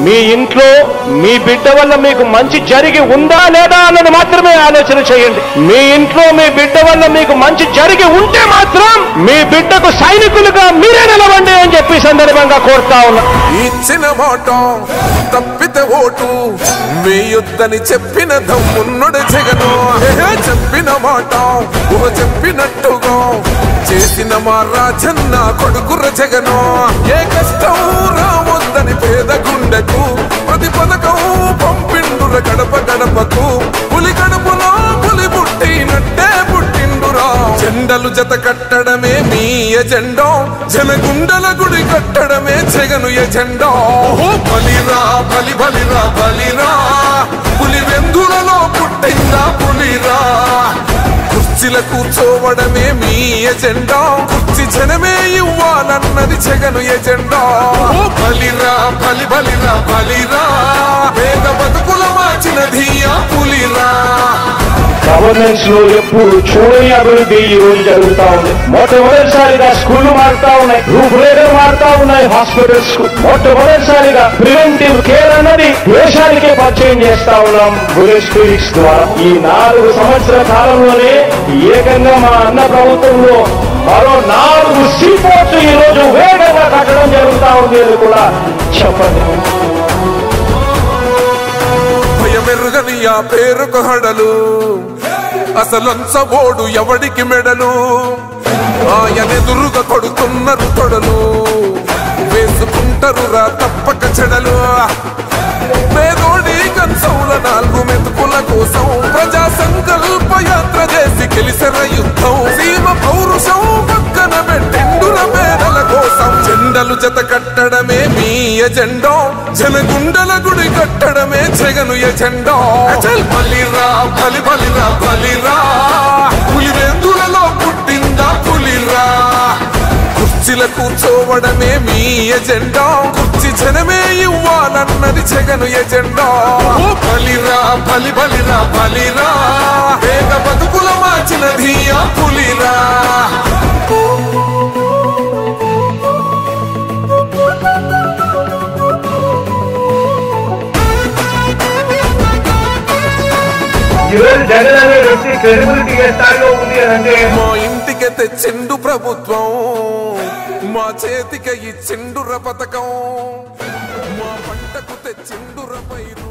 మీ ఇంట్లో మీ బిడ్డ వల్ల మీకు మంచి జరిగి ఉందా లేదా అన్నది మాత్రమే ఆలోచన చేయండి. మీ ఇంట్లో మీ బిడ్డ వల్ల మీకు మంచి జరిగి ఉంటే మాత్రం మీ బిడ్డకు సైనికులుగా మీరే నిలవండి అని చెప్పి సందర్భంగా కోరుతా ఉన్నా. ఇచ్చిన మాట తప్పితే ఓటు వేయొద్దని చెప్పిన దమ్మున్నడు జగను. చెప్పిన మాట చెప్పినట్టుగా చేసిన మా రాజన్న కొడుకుర జగను. ఏ కష్టం రావద్దని పేద గుండెకు ప్రతి పథకం పంపిండుర గడప గడపకు. పులి గడపలో పులి పుట్టినట్టే పుట్టిండురా. జెండలు జత కట్టడమే మీ ఎజెండా, జనగుండల గుడి కట్టడమే జగను ఎజెండా. బలిరా బలి బలిరా బలిరా, పులి వెందులలో పుట్టిందా పులిరా. కుర్చీల కూర్చోవడమే మీ ఎజెండా, కుర్చీ జనమే ఇవ్వాలన్నది జగను ఎజెండా. బలిరా బలి బలిరా బలిరా, పేద బతుకుల మార్చినది ఆ పులిరా. గవర్నెన్స్ లో ఎప్పుడు చూడని అభివృద్ధి ఈ రోజు జరుగుతా ఉంది. మొట్టమొదటిసారిగా స్కూళ్లు మారుతా ఉన్నాయి, రూపురేఖలు మారుతా ఉన్నాయి. హాస్పిటల్స్ మొట్టమొదటిసారిగా ప్రివెంటివ్ కేర్ అన్నది దేశానికే పరిచయం చేస్తా ఉన్నాం బుల్లెట్ క్లినిక్స్ ద్వారా. ఈ 4 సంవత్సరాల కాలంలోనే ఏకంగా మా అన్న ప్రభుత్వంలో మరో 4 సీపోర్ట్స్ ఈ రోజు వేగంగా కట్టడం జరుగుతా ఉంది అని కూడా చెప్పండి. భయమెరుగని ఆ పేరుకు హడలు, అసలంచబోడు ఎవడికి మెడలు. ఆయనెదురుగా కొడుతున్నారు తొడలు, వేసుకుంటారు రా తప్పక చెడలు. పేదోడి కంచౌల 4 మెతుకుల కోసం ప్రజా సంకల్ప యాత్ర చేసి గెలిసిన యుద్ధం. సీమ పౌరుషం పక్కన పెట్టిండుర పేదల కోసం. జెండలు జత కట్టడమే మీ ఎజెండా, జనగుండల గుడి కట్టడమే జగను ఎజెండా. బలిరా బలి బలిరా బలిరా, పులి వెందులలో పుట్టిందా పులిరా. కుర్చీల కూర్చోవడమే మీ ఎజెండా, కుర్చీ జనమే ఇవ్వాలన్నది జగను ఎజెండా. బలిరా బలి బలిరా బలిరా, పేద బతుకుల మార్చినది ఆ పులిరా. జగన్ అనే వ్యక్తి క్రెడిబిలిటీ ఏ స్థాయిలో ఉంది అంటే మా ఇంటికి తెచ్చిండు ప్రభుత్వం, మా చేతికి ఇచ్చిండుర పథకం, మా పంటకు తెచ్చిండుర పై